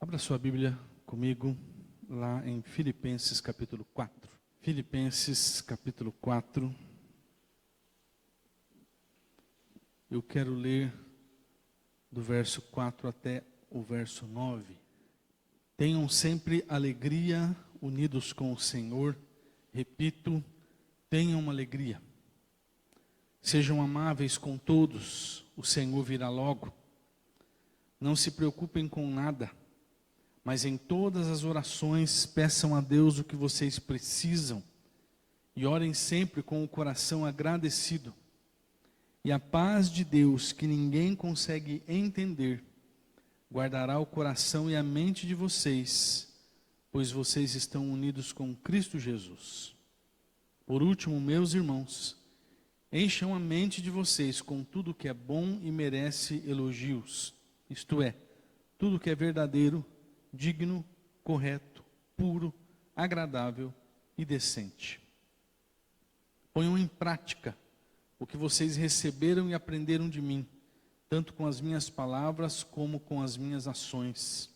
Abra sua Bíblia comigo lá em Filipenses capítulo 4. Filipenses capítulo 4. Eu quero ler do verso 4 até o verso 9. Tenham sempre alegria unidos com o Senhor. Repito, tenham alegria. Sejam amáveis com todos, o Senhor virá logo. Não se preocupem com nada, mas em todas as orações peçam a Deus o que vocês precisam e orem sempre com o coração agradecido. E a paz de Deus, que ninguém consegue entender, guardará o coração e a mente de vocês, pois vocês estão unidos com Cristo Jesus. Por último, meus irmãos, encham a mente de vocês com tudo que é bom e merece elogios, isto é, tudo que é verdadeiro, digno, correto, puro, agradável e decente. Ponham em prática o que vocês receberam e aprenderam de mim, tanto com as minhas palavras como com as minhas ações.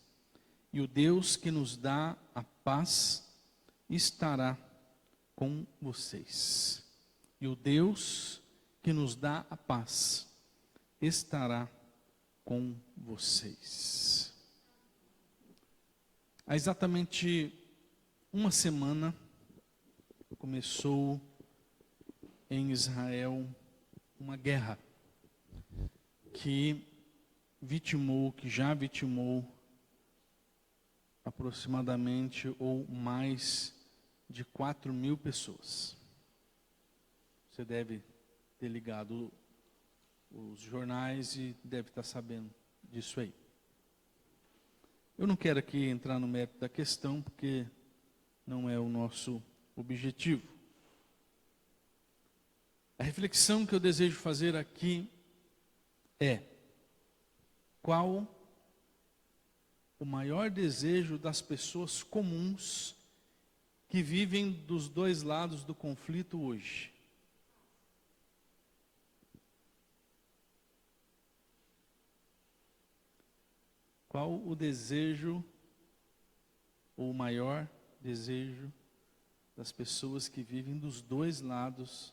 E o Deus que nos dá a paz estará com vocês. E o Deus que nos dá a paz estará com vocês. Há exatamente uma semana começou em Israel uma guerra que já vitimou aproximadamente ou mais de 4.000 pessoas. Você deve ter ligado os jornais e deve estar sabendo disso aí. Eu não quero aqui entrar no mérito da questão, porque não é o nosso objetivo. A reflexão que eu desejo fazer aqui é: qual o maior desejo das pessoas comuns que vivem dos dois lados do conflito hoje? Qual o desejo, ou o maior desejo das pessoas que vivem dos dois lados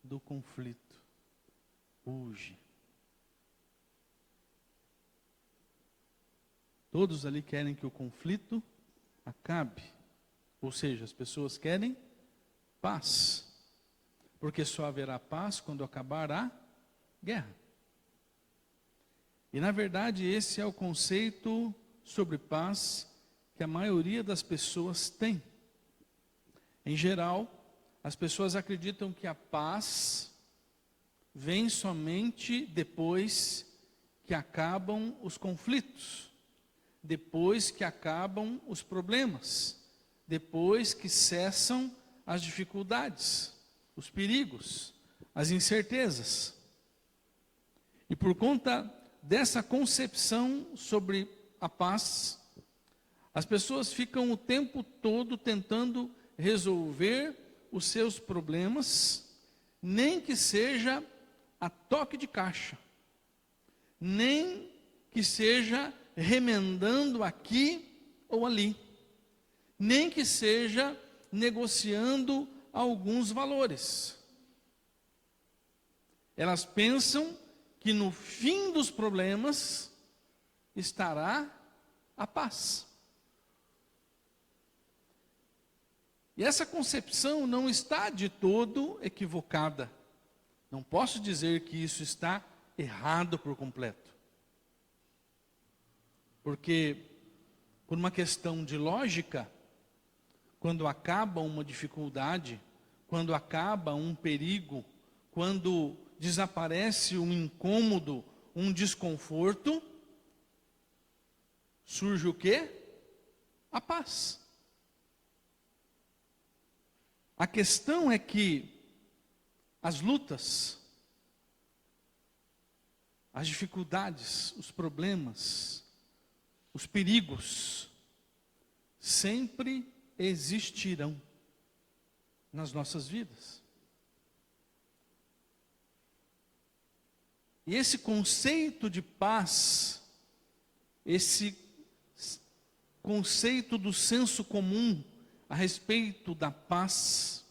do conflito hoje? Todos ali querem que o conflito acabe, ou seja, as pessoas querem paz, porque só haverá paz quando acabar a guerra. E na verdade esse é o conceito sobre paz que a maioria das pessoas tem. Em geral, as pessoas acreditam que a paz vem somente depois que acabam os conflitos, depois que acabam os problemas, depois que cessam as dificuldades, os perigos, as incertezas. E por conta dessa concepção sobre a paz, as pessoas ficam o tempo todo tentando resolver os seus problemas, nem que seja a toque de caixa, nem que seja remendando aqui ou ali, nem que seja negociando alguns valores. Elas pensam que no fim dos problemas estará a paz. E essa concepção não está de todo equivocada. Não posso dizer que isso está errado por completo. Porque, por uma questão de lógica, quando acaba uma dificuldade, quando acaba um perigo, quando desaparece um incômodo, um desconforto, surge o quê? A paz. A questão é que as lutas, as dificuldades, os problemas, os perigos, sempre existirão nas nossas vidas. E esse conceito de paz, esse conceito do senso comum a respeito da paz.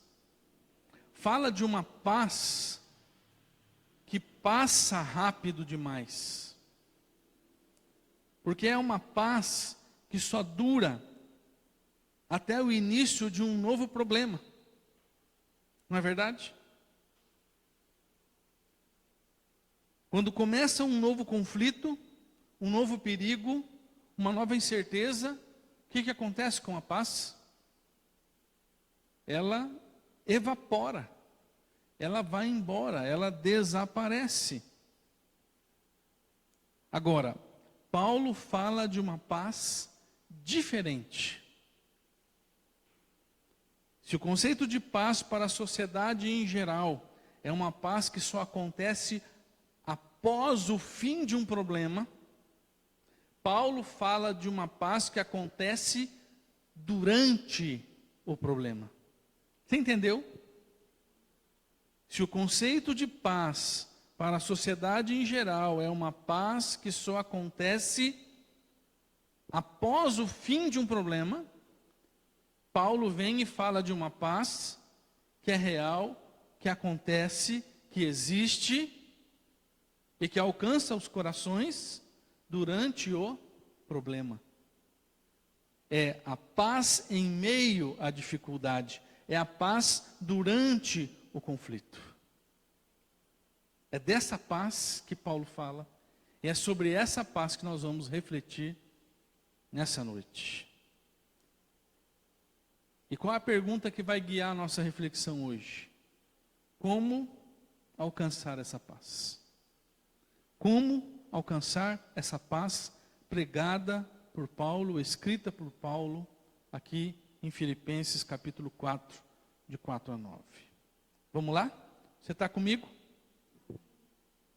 Fala de uma paz que passa rápido demais. Porque é uma paz que só dura até o início de um novo problema. Não é verdade? Quando começa um novo conflito, um novo perigo, uma nova incerteza, o que acontece com a paz? Ela evapora, ela vai embora, ela desaparece. Agora, Paulo fala de uma paz diferente. Se o conceito de paz para a sociedade em geral é uma paz que só acontece após o fim de um problema, Paulo fala de uma paz que acontece durante o problema. Você entendeu? Se o conceito de paz para a sociedade em geral é uma paz que só acontece após o fim de um problema, Paulo vem e fala de uma paz que é real, que acontece, que existe e que alcança os corações durante o problema. É a paz em meio à dificuldade, é a paz durante o conflito. É dessa paz que Paulo fala, e é sobre essa paz que nós vamos refletir nessa noite. E qual é a pergunta que vai guiar a nossa reflexão hoje? Como alcançar essa paz? Como alcançar essa paz pregada por Paulo, escrita por Paulo, aqui em Filipenses capítulo 4, de 4 a 9. Vamos lá? Você está comigo? O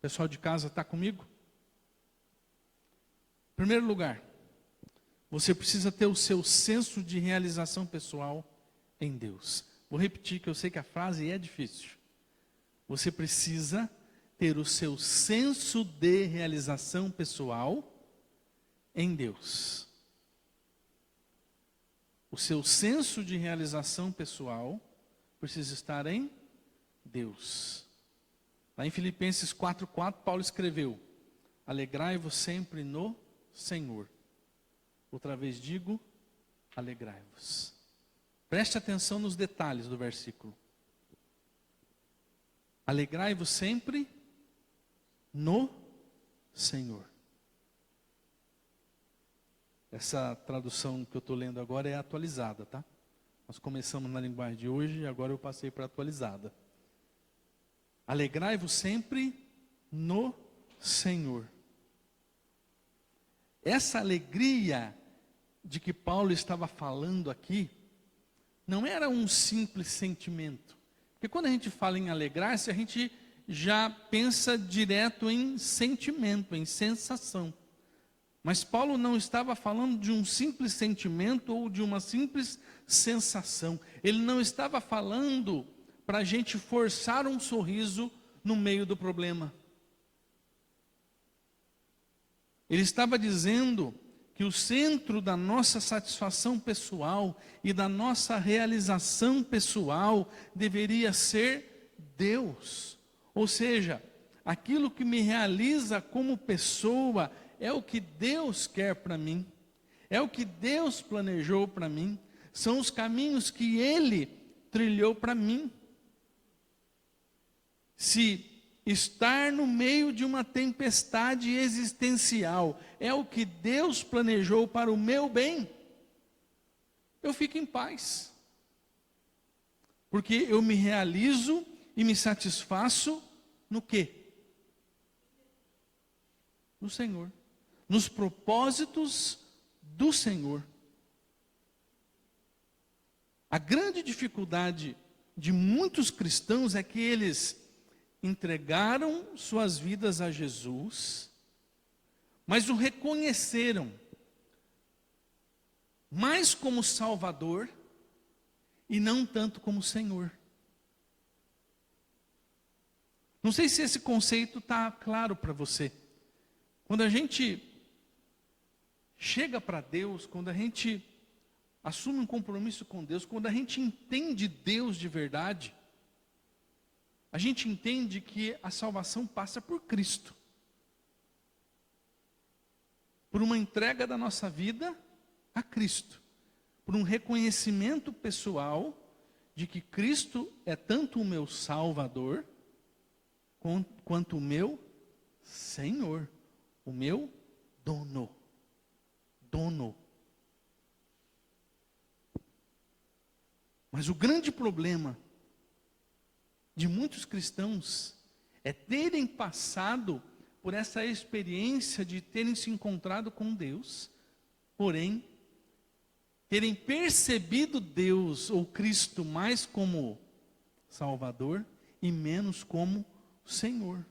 pessoal de casa está comigo? Em primeiro lugar, você precisa ter o seu senso de realização pessoal em Deus. Vou repetir, que eu sei que a frase é difícil. Você precisa ter o seu senso de realização pessoal em Deus. O seu senso de realização pessoal precisa estar em Deus. Lá em Filipenses 4:4, Paulo escreveu: alegrai-vos sempre no Senhor. Outra vez digo, alegrai-vos. Preste atenção nos detalhes do versículo. Alegrai-vos sempre no Senhor. Essa tradução que eu estou lendo agora é atualizada, tá? Nós começamos na linguagem de hoje e agora eu passei para a atualizada. Alegrai-vos sempre no Senhor. Essa alegria de que Paulo estava falando aqui, não era um simples sentimento. Porque quando a gente fala em alegrar-se, a gente já pensa direto em sentimento, em sensação. Mas Paulo não estava falando de um simples sentimento ou de uma simples sensação. Ele não estava falando para a gente forçar um sorriso no meio do problema. Ele estava dizendo que o centro da nossa satisfação pessoal e da nossa realização pessoal deveria ser Deus. Ou seja, aquilo que me realiza como pessoa é o que Deus quer para mim, é o que Deus planejou para mim, são os caminhos que Ele trilhou para mim. Se estar no meio de uma tempestade existencial é o que Deus planejou para o meu bem, eu fico em paz. Porque eu me realizo e me satisfaço no quê? No Senhor. Nos propósitos do Senhor. A grande dificuldade de muitos cristãos é que eles entregaram suas vidas a Jesus, mas o reconheceram mais como Salvador e não tanto como Senhor. Não sei se esse conceito está claro para você. Quando a gente chega para Deus, quando a gente assume um compromisso com Deus, quando a gente entende Deus de verdade, a gente entende que a salvação passa por Cristo. Por uma entrega da nossa vida a Cristo. Por um reconhecimento pessoal de que Cristo é tanto o meu Salvador, quanto o meu Senhor, o meu dono. Mas o grande problema de muitos cristãos é terem passado por essa experiência de terem se encontrado com Deus, porém, terem percebido Deus ou Cristo mais como Salvador e menos como Senhor.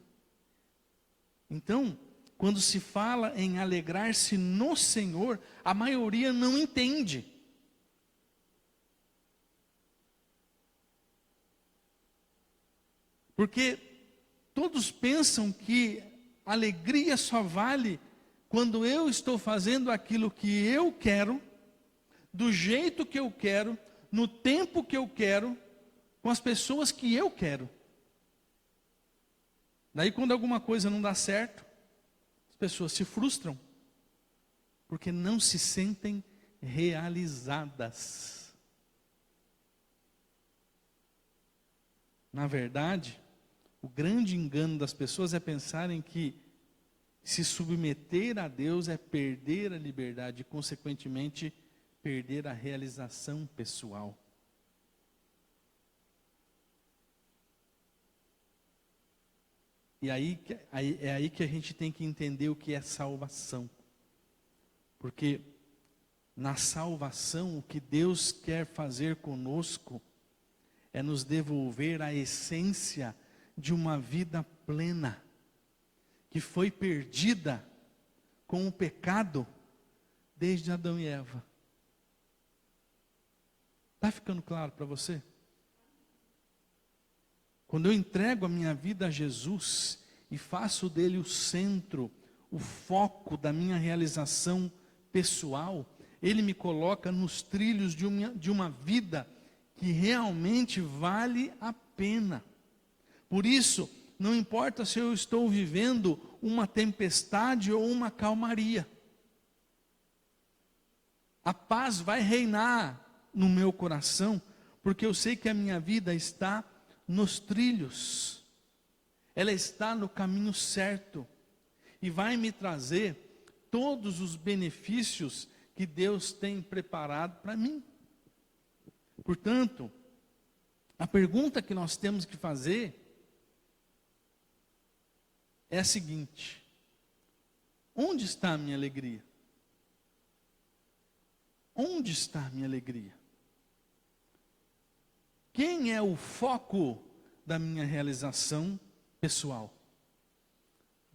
Então, quando se fala em alegrar-se no Senhor, a maioria não entende. Porque todos pensam que alegria só vale quando eu estou fazendo aquilo que eu quero, do jeito que eu quero, no tempo que eu quero, com as pessoas que eu quero. Daí quando alguma coisa não dá certo, as pessoas se frustram, porque não se sentem realizadas. Na verdade, o grande engano das pessoas é pensarem que se submeter a Deus é perder a liberdade e, consequentemente, perder a realização pessoal. E é aí que a gente tem que entender o que é salvação. Porque na salvação, o que Deus quer fazer conosco é nos devolver a essência de uma vida plena, que foi perdida com o pecado desde Adão e Eva. Está ficando claro para você? Quando eu entrego a minha vida a Jesus e faço dele o centro, o foco da minha realização pessoal, ele me coloca nos trilhos de uma vida que realmente vale a pena. Por isso, não importa se eu estou vivendo uma tempestade ou uma calmaria, a paz vai reinar no meu coração, porque eu sei que a minha vida está nos trilhos, ela está no caminho certo, e vai me trazer todos os benefícios que Deus tem preparado para mim. Portanto, a pergunta que nós temos que fazer é a seguinte: onde está a minha alegria? Onde está a minha alegria? Quem é o foco da minha realização pessoal?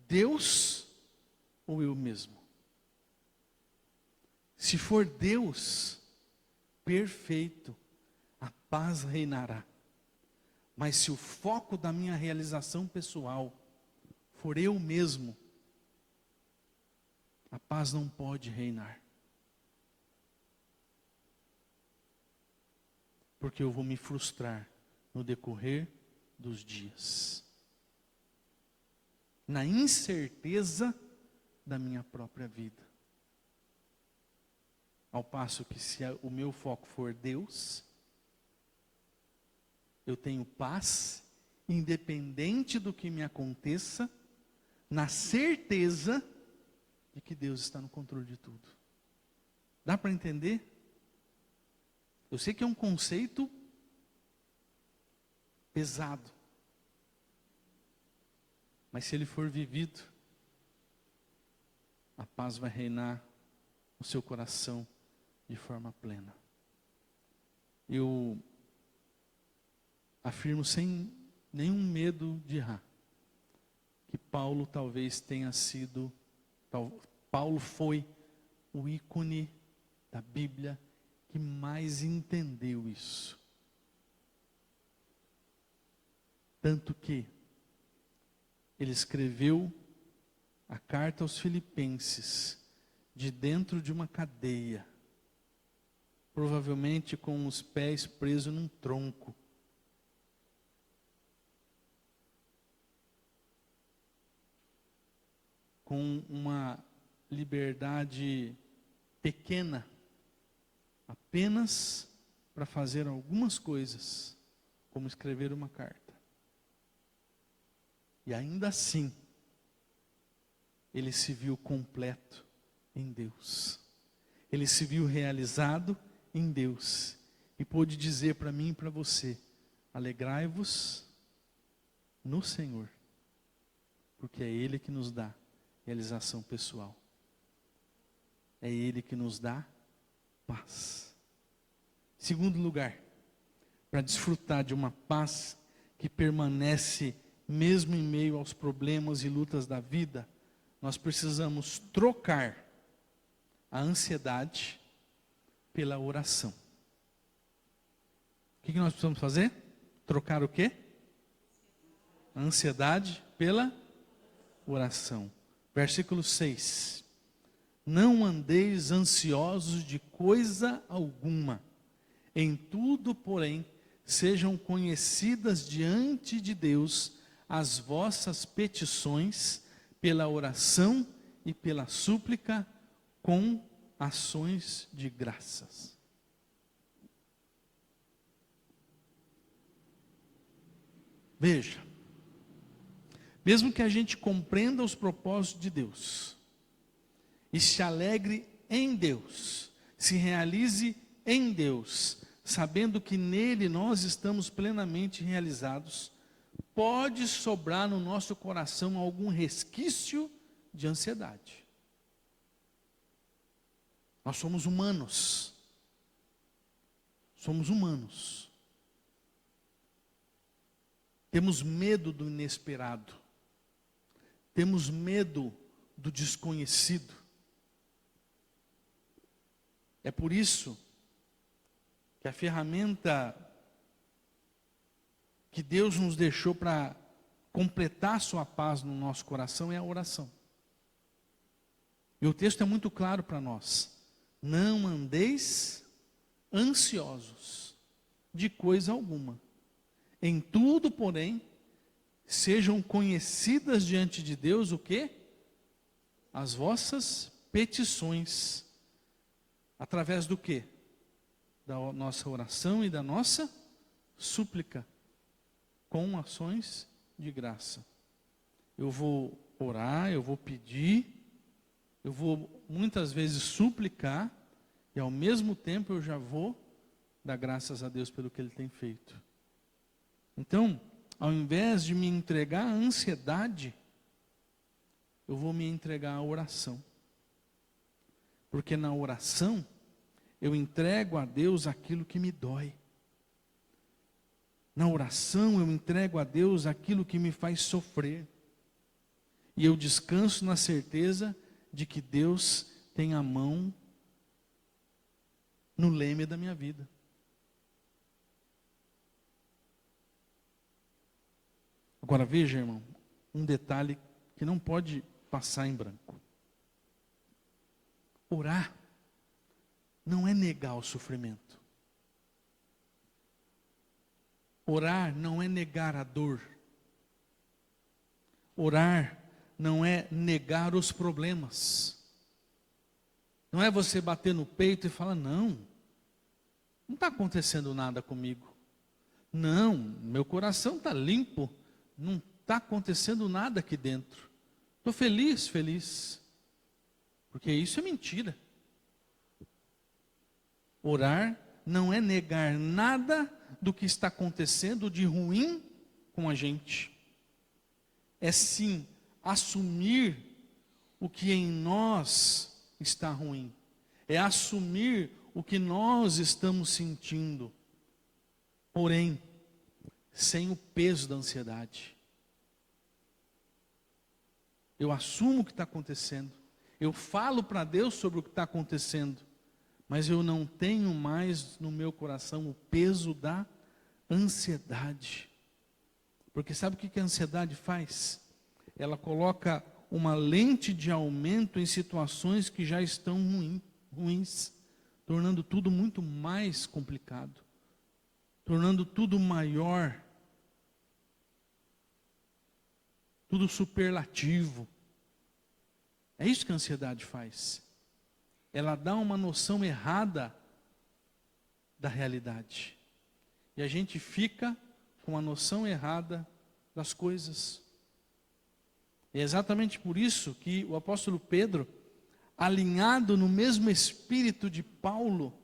Deus ou eu mesmo? Se for Deus, perfeito, a paz reinará. Mas se o foco da minha realização pessoal for eu mesmo, a paz não pode reinar. Porque eu vou me frustrar no decorrer dos dias, na incerteza da minha própria vida. Ao passo que, se o meu foco for Deus, eu tenho paz, independente do que me aconteça, na certeza de que Deus está no controle de tudo. Dá para entender? Eu sei que é um conceito pesado, mas se ele for vivido, a paz vai reinar no seu coração de forma plena. Eu afirmo sem nenhum medo de errar, que Paulo talvez tenha sido, Paulo foi o ícone da Bíblia que mais entendeu isso. Tanto que ele escreveu a carta aos Filipenses, de dentro de uma cadeia, provavelmente com os pés presos num tronco. Com uma liberdade pequena, apenas para fazer algumas coisas, como escrever uma carta. E ainda assim, ele se viu completo em Deus. Ele se viu realizado em Deus. E pôde dizer para mim e para você: alegrai-vos no Senhor, porque é Ele que nos dá realização pessoal. É Ele que nos dá paz. Segundo lugar, para desfrutar de uma paz que permanece mesmo em meio aos problemas e lutas da vida, nós precisamos trocar a ansiedade pela oração. O que nós precisamos fazer? Trocar o quê? A ansiedade pela oração. Versículo 6. Não andeis ansiosos de coisa alguma. Em tudo, porém, sejam conhecidas diante de Deus as vossas petições pela oração e pela súplica com ações de graças. Veja, mesmo que a gente compreenda os propósitos de Deus, e se alegre em Deus, se realize em Deus, sabendo que nele nós estamos plenamente realizados, pode sobrar no nosso coração algum resquício de ansiedade. Nós somos humanos. Somos humanos. Temos medo do inesperado. Temos medo do desconhecido. É por isso que a ferramenta que Deus nos deixou para completar sua paz no nosso coração é a oração. E o texto é muito claro para nós. Não andeis ansiosos de coisa alguma. Em tudo, porém, sejam conhecidas diante de Deus o quê? As vossas petições. Através do quê? Da nossa oração e da nossa súplica, com ações de graça. Eu vou orar, eu vou pedir, eu vou muitas vezes suplicar, e ao mesmo tempo eu já vou dar graças a Deus pelo que Ele tem feito. Então, ao invés de me entregar à ansiedade, eu vou me entregar à oração. Porque na oração, eu entrego a Deus aquilo que me dói. Na oração, eu entrego a Deus aquilo que me faz sofrer. E eu descanso na certeza de que Deus tem a mão no leme da minha vida. Agora veja, irmão, um detalhe que não pode passar em branco. Orar não é negar o sofrimento. Orar não é negar a dor. Orar não é negar os problemas. Não é você bater no peito e falar, não está acontecendo nada comigo. Não, meu coração está limpo, não está acontecendo nada aqui dentro. Estou feliz. Porque isso é mentira. Orar não é negar nada do que está acontecendo de ruim com a gente. É sim assumir o que em nós está ruim. É assumir o que nós estamos sentindo. Porém, sem o peso da ansiedade. Eu assumo o que está acontecendo. Eu falo para Deus sobre o que está acontecendo. Mas eu não tenho mais no meu coração o peso da ansiedade. Porque sabe o que a ansiedade faz? Ela coloca uma lente de aumento em situações que já estão ruins, tornando tudo muito mais complicado, tornando tudo maior, tudo superlativo. É isso que a ansiedade faz. Ela dá uma noção errada da realidade. E a gente fica com a noção errada das coisas. É exatamente por isso que o apóstolo Pedro, alinhado no mesmo espírito de Paulo,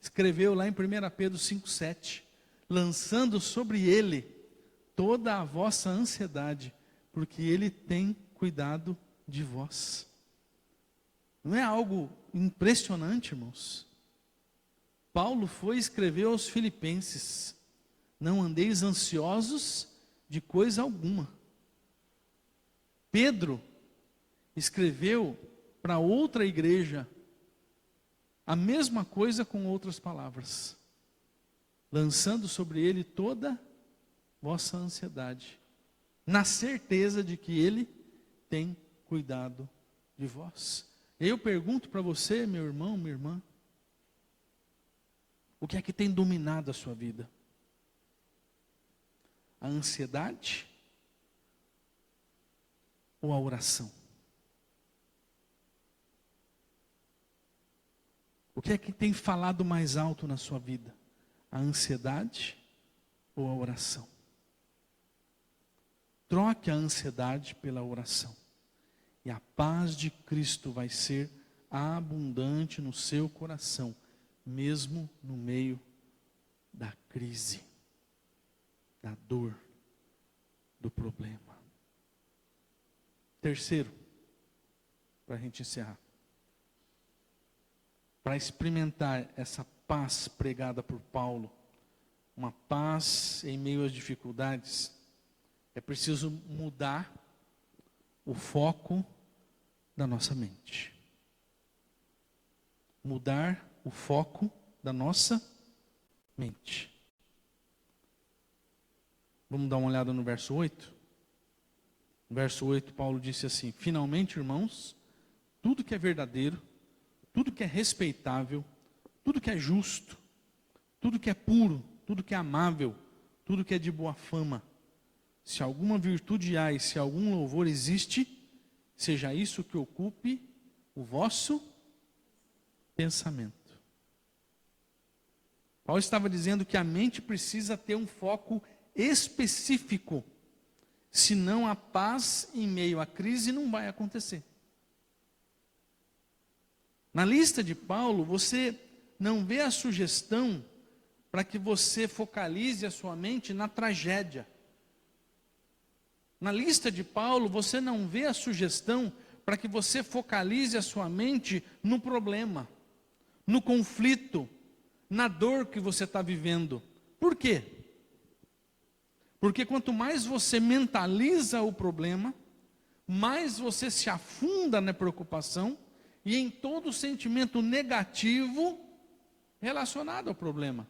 escreveu lá em 1 Pedro 5,7, lançando sobre ele toda a vossa ansiedade, porque ele tem cuidado de vós. Não é algo impressionante, irmãos? Paulo foi escrever aos Filipenses: não andeis ansiosos de coisa alguma. Pedro escreveu para outra igreja a mesma coisa com outras palavras, lançando sobre ele toda vossa ansiedade, na certeza de que ele tem cuidado de vós. Eu pergunto para você, meu irmão, minha irmã, o que é que tem dominado a sua vida? A ansiedade ou a oração? O que é que tem falado mais alto na sua vida? A ansiedade ou a oração? Troque a ansiedade pela oração, e a paz de Cristo vai ser abundante no seu coração, mesmo no meio da crise, da dor, do problema. Terceiro, para a gente encerrar, para experimentar essa paz pregada por Paulo, uma paz em meio às dificuldades, é preciso mudar o foco da nossa mente. Mudar o foco da nossa mente. Vamos dar uma olhada no verso 8? No verso 8, Paulo disse assim: finalmente, irmãos, tudo que é verdadeiro, tudo que é respeitável, tudo que é justo, tudo que é puro, tudo que é amável, tudo que é de boa fama, se alguma virtude há e se algum louvor existe, seja isso que ocupe o vosso pensamento. Paulo estava dizendo que a mente precisa ter um foco específico, senão a paz em meio à crise não vai acontecer. Na lista de Paulo, você não vê a sugestão para que você focalize a sua mente na tragédia. Na lista de Paulo, você não vê a sugestão para que você focalize a sua mente no problema, no conflito, na dor que você está vivendo. Por quê? Porque quanto mais você mentaliza o problema, mais você se afunda na preocupação e em todo sentimento negativo relacionado ao problema.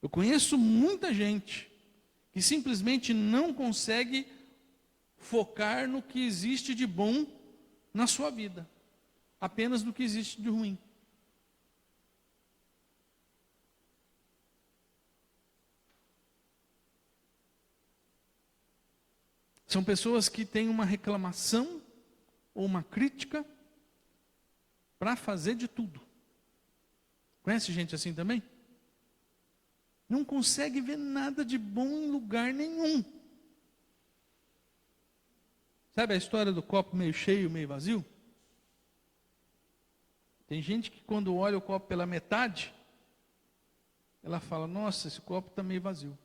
Eu conheço muita gente que simplesmente não consegue focar no que existe de bom na sua vida, apenas no que existe de ruim. São pessoas que têm uma reclamação ou uma crítica para fazer de tudo. Conhece gente assim também? Não consegue ver nada de bom em lugar nenhum. Sabe a história do copo meio cheio, meio vazio? Tem gente que quando olha o copo pela metade, ela fala: nossa, esse copo está meio vazio.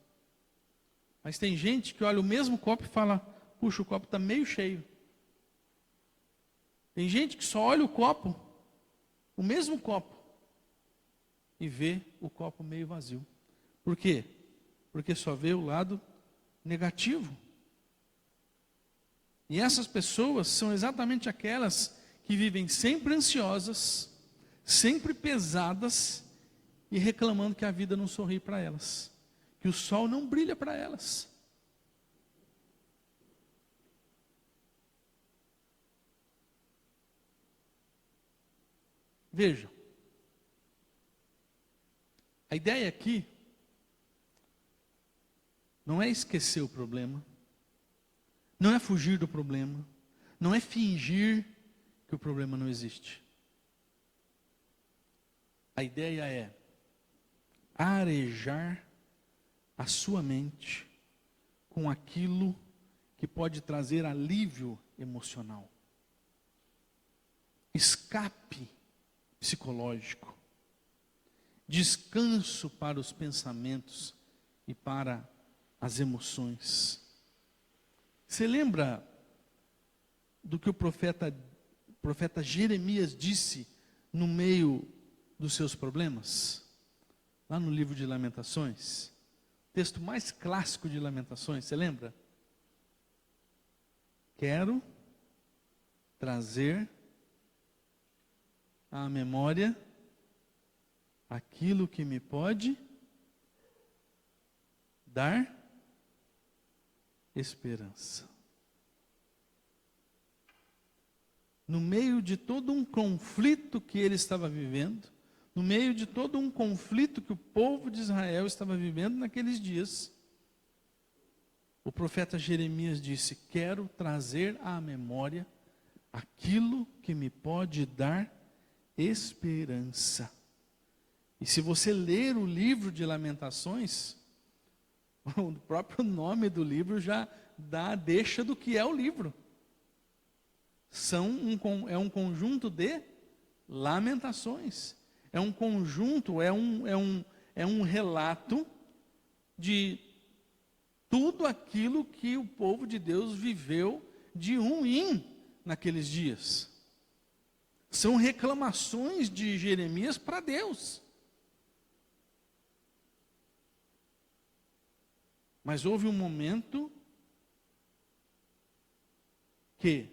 Mas tem gente que olha o mesmo copo e fala: puxa, o copo está meio cheio. Tem gente que só olha o copo, o mesmo copo, e vê o copo meio vazio. Por quê? Porque só vê o lado negativo. E essas pessoas são exatamente aquelas que vivem sempre ansiosas, sempre pesadas e reclamando que a vida não sorri para elas, que o sol não brilha para elas. Vejam, a ideia aqui não é esquecer o problema, não é fugir do problema, não é fingir que o problema não existe. A ideia é arejar a sua mente com aquilo que pode trazer alívio emocional, escape psicológico, descanso para os pensamentos e para as emoções. Você lembra do que o profeta Jeremias disse no meio dos seus problemas? Lá no livro de Lamentações, texto mais clássico de Lamentações, você lembra? Quero trazer à memória aquilo que me pode dar esperança. No meio de todo um conflito que ele estava vivendo, no meio de todo um conflito que o povo de Israel estava vivendo naqueles dias, o profeta Jeremias disse: quero trazer à memória aquilo que me pode dar esperança. E se você ler o livro de Lamentações, o próprio nome do livro já dá a deixa do que é o livro. É um conjunto de lamentações. É um conjunto, é um relato de tudo aquilo que o povo de Deus viveu de ruim naqueles dias. São reclamações de Jeremias para Deus. Mas houve um momento que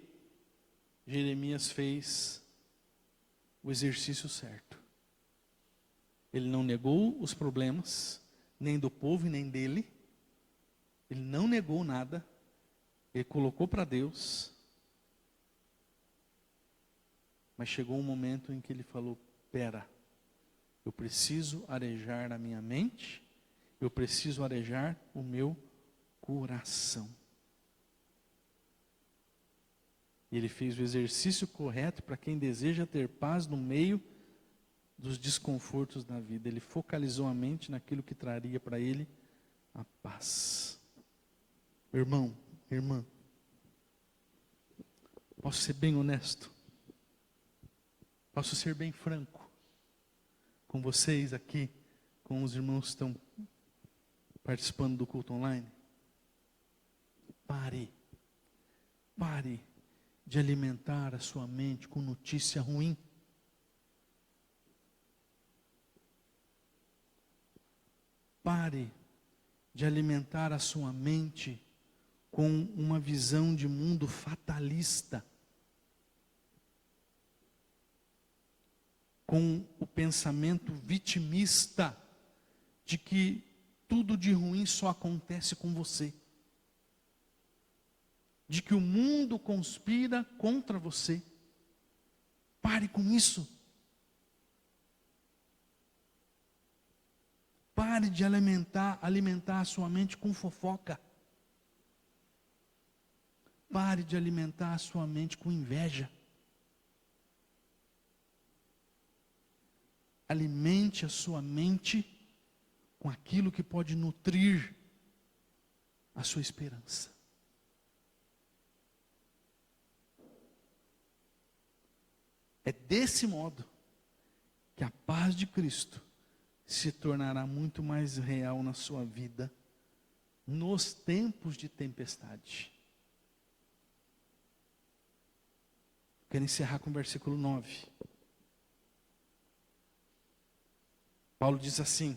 Jeremias fez o exercício certo. Ele não negou os problemas, nem do povo e nem dele. Ele não negou nada. Ele colocou para Deus. Mas chegou um momento em que ele falou: pera, eu preciso arejar a minha mente, eu preciso arejar o meu coração. E ele fez o exercício correto para quem deseja ter paz no meio dos desconfortos da vida. Ele focalizou a mente naquilo que traria para ele a paz. Irmão, irmã, posso ser bem honesto? Posso ser bem franco com vocês aqui, com os irmãos que estão participando do culto online? Pare de alimentar a sua mente com notícia ruim. Pare de alimentar a sua mente com uma visão de mundo fatalista, com o pensamento vitimista de que tudo de ruim só acontece com você, de que o mundo conspira contra você. Pare com isso. Pare de alimentar a sua mente com fofoca. Pare de alimentar a sua mente com inveja. Alimente a sua mente com aquilo que pode nutrir a sua esperança. É desse modo que a paz de Cristo se tornará muito mais real na sua vida nos tempos de tempestade. Quero encerrar com o versículo 9. Paulo diz assim: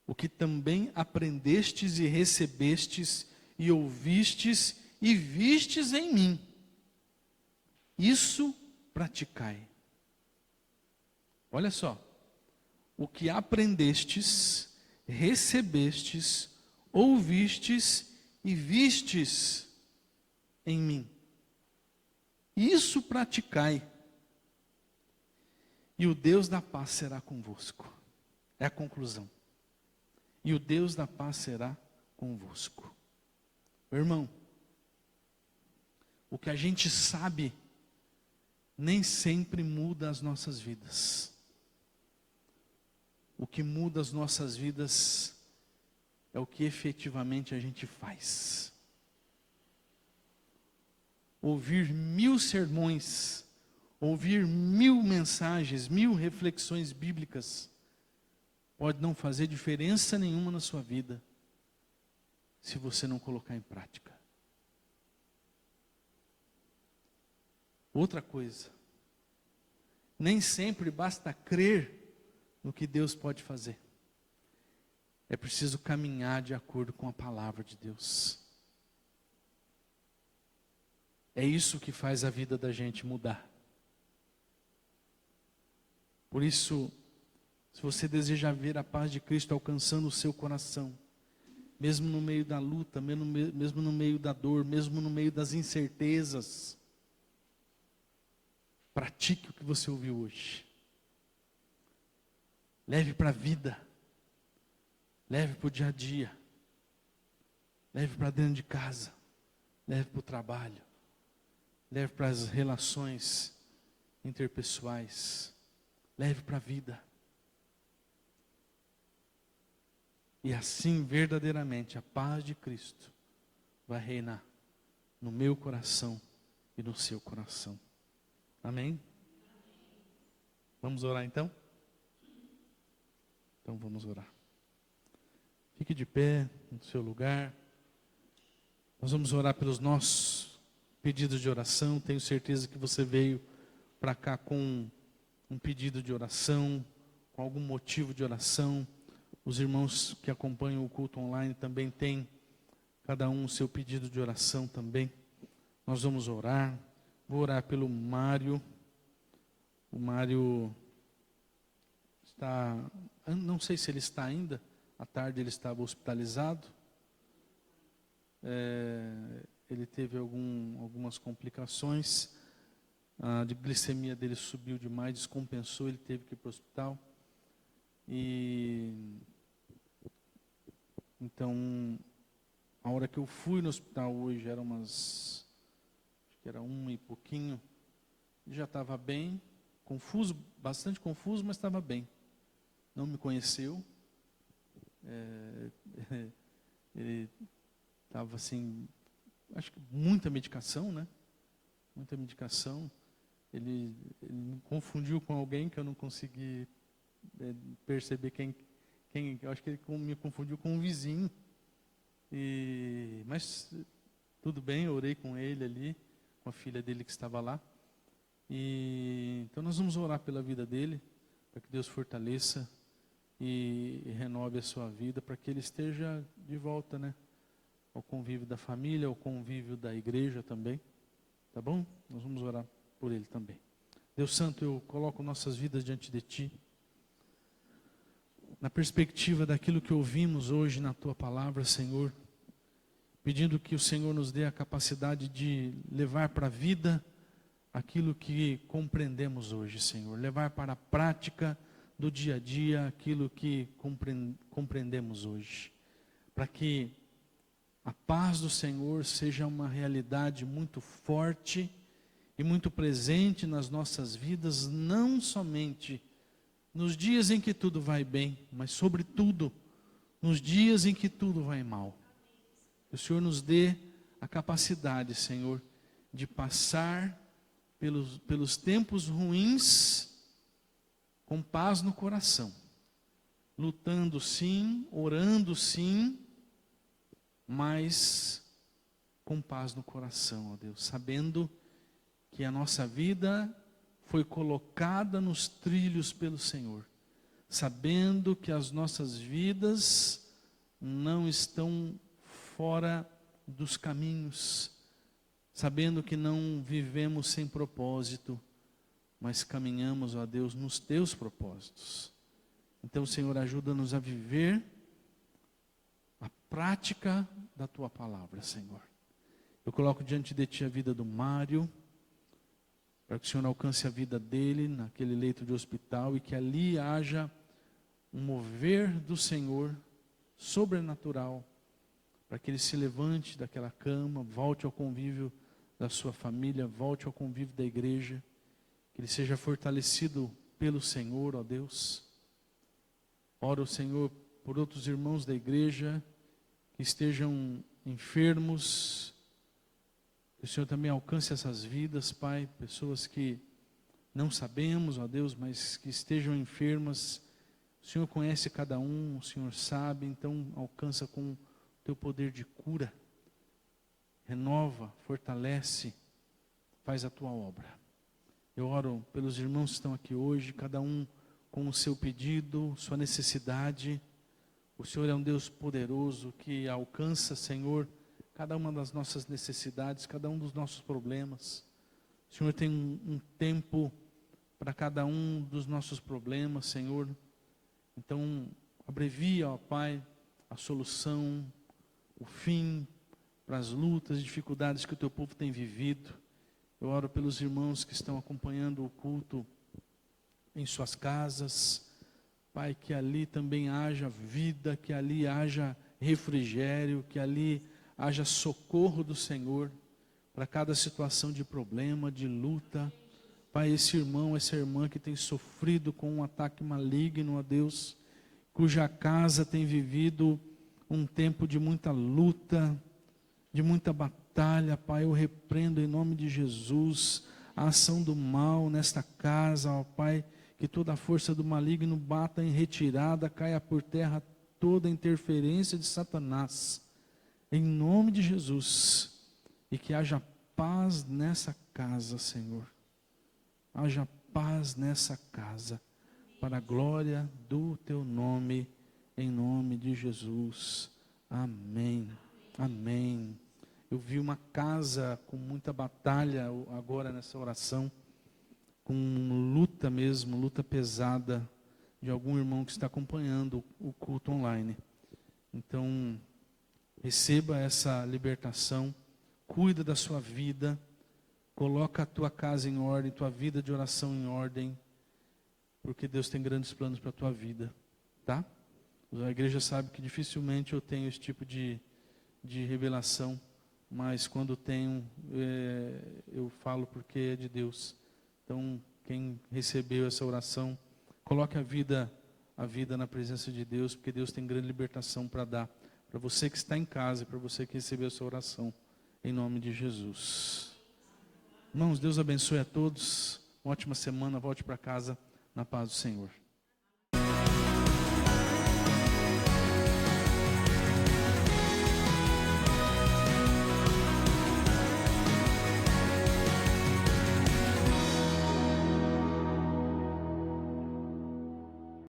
o que também aprendestes e recebestes e ouvistes e vistes em mim, isso praticai. Olha só, o que aprendestes, recebestes, ouvistes e vistes em mim, isso praticai, E o Deus da paz será convosco. É a conclusão. E o Deus da paz será convosco. Meu irmão, o que a gente sabe nem sempre muda as nossas vidas. O que muda as nossas vidas é o que efetivamente a gente faz. Ouvir 1000 sermões, ouvir 1000 mensagens, 1000 reflexões bíblicas, pode não fazer diferença nenhuma na sua vida, se você não colocar em prática. Outra coisa, nem sempre basta crer no que Deus pode fazer. É preciso caminhar de acordo com a palavra de Deus. É isso que faz a vida da gente mudar. Por isso, se você deseja ver a paz de Cristo alcançando o seu coração, mesmo no meio da luta, mesmo no meio da dor, mesmo no meio das incertezas, pratique o que você ouviu hoje. Leve para a vida. Leve para o dia a dia. Leve para dentro de casa. Leve para o trabalho. Leve para as relações interpessoais. Leve para a vida. E assim, verdadeiramente, a paz de Cristo vai reinar no meu coração e no seu coração. Amém? Vamos orar então? Então vamos orar. Fique de pé no seu lugar. Nós vamos orar pelos nossos pedidos de oração. Tenho certeza que você veio para cá com um pedido de oração, com algum motivo de oração. Os irmãos que acompanham o culto online também têm, cada um o seu pedido de oração também. Nós vamos orar. Vou orar pelo Mário. O Mário está, não sei se ele está ainda, à tarde ele estava hospitalizado. Ele teve algumas complicações. A glicemia dele subiu demais, descompensou, ele teve que ir para o hospital. Então, a hora que eu fui no hospital hoje, acho que era 1 e pouquinho, ele já estava bem, confuso, bastante confuso, mas estava bem. Não me conheceu. Ele estava assim, acho que muita medicação, né? Muita medicação. Ele me confundiu com alguém que eu não consegui perceber quem. Eu acho que ele me confundiu com um vizinho. Mas tudo bem, eu orei com ele ali, com a filha dele que estava lá. Então nós vamos orar pela vida dele, para que Deus fortaleça e renove a sua vida, para que ele esteja de volta, né, ao convívio da família, ao convívio da igreja também. Tá bom? Nós vamos orar por ele também. Deus Santo, eu coloco nossas vidas diante de Ti, na perspectiva daquilo que ouvimos hoje na Tua palavra, Senhor, pedindo que o Senhor nos dê a capacidade de levar para a vida aquilo que compreendemos hoje, Senhor. Levar para a prática do dia a dia aquilo que compreendemos hoje. Para que a paz do Senhor seja uma realidade muito forte e muito presente nas nossas vidas, não somente nos dias em que tudo vai bem, mas sobretudo nos dias em que tudo vai mal. Que o Senhor nos dê a capacidade, Senhor, de passar pelos tempos ruins com paz no coração, lutando sim, orando sim, mas com paz no coração, ó Deus, sabendo que a nossa vida foi colocada nos trilhos pelo Senhor, sabendo que as nossas vidas não estão fora dos caminhos, sabendo que não vivemos sem propósito, mas caminhamos, ó Deus, nos Teus propósitos. Então, Senhor, ajuda-nos a viver a prática da Tua palavra, Senhor. Eu coloco diante de Ti a vida do Mário. para que o Senhor alcance a vida dele naquele leito de hospital e que ali haja um mover do Senhor sobrenatural, para que ele se levante daquela cama, volte ao convívio da sua família, volte ao convívio da igreja, que ele seja fortalecido pelo Senhor, ó Deus. Oro, Senhor, por outros irmãos da igreja que estejam enfermos, que o Senhor também alcance essas vidas, Pai, pessoas que não sabemos, ó Deus, mas que estejam enfermas. O Senhor conhece cada um, o Senhor sabe, então alcança com o teu poder de cura, renova, fortalece, faz a tua obra. Eu oro pelos irmãos que estão aqui hoje, cada um com o seu pedido, sua necessidade. O Senhor é um Deus poderoso que alcança, Senhor, cada uma das nossas necessidades, cada um dos nossos problemas. O Senhor tem um tempo para cada um dos nossos problemas, Senhor. Então, abrevia, ó Pai, a solução, o fim para as lutas, dificuldades que o teu povo tem vivido. Eu oro pelos irmãos que estão acompanhando o culto em suas casas. Pai, que ali também haja vida, que ali haja refrigério, que ali haja socorro do Senhor para cada situação de problema, de luta. Pai, esse irmão, essa irmã que tem sofrido com um ataque maligno, ó Deus, cuja casa tem vivido um tempo de muita luta, de muita batalha, Pai, eu repreendo em nome de Jesus a ação do mal nesta casa, ó Pai, que toda a força do maligno bata em retirada, caia por terra toda a interferência de Satanás, em nome de Jesus, e que haja paz nessa casa, Senhor, haja paz nessa casa, para a glória do teu nome, em nome de Jesus, amém, amém. Eu vi uma casa com muita batalha agora nessa oração, com luta mesmo, luta pesada de algum irmão que está acompanhando o culto online. Então, receba essa libertação, cuida da sua vida, coloca a tua casa em ordem, tua vida de oração em ordem, porque Deus tem grandes planos para a tua vida, tá? A igreja sabe que dificilmente eu tenho esse tipo de revelação, mas quando tenho, eu falo porque é de Deus. Então, quem recebeu essa oração, coloque a vida na presença de Deus, porque Deus tem grande libertação para dar, para você que está em casa e para você que recebeu essa oração, em nome de Jesus. Irmãos, Deus abençoe a todos, uma ótima semana, volte para casa na paz do Senhor.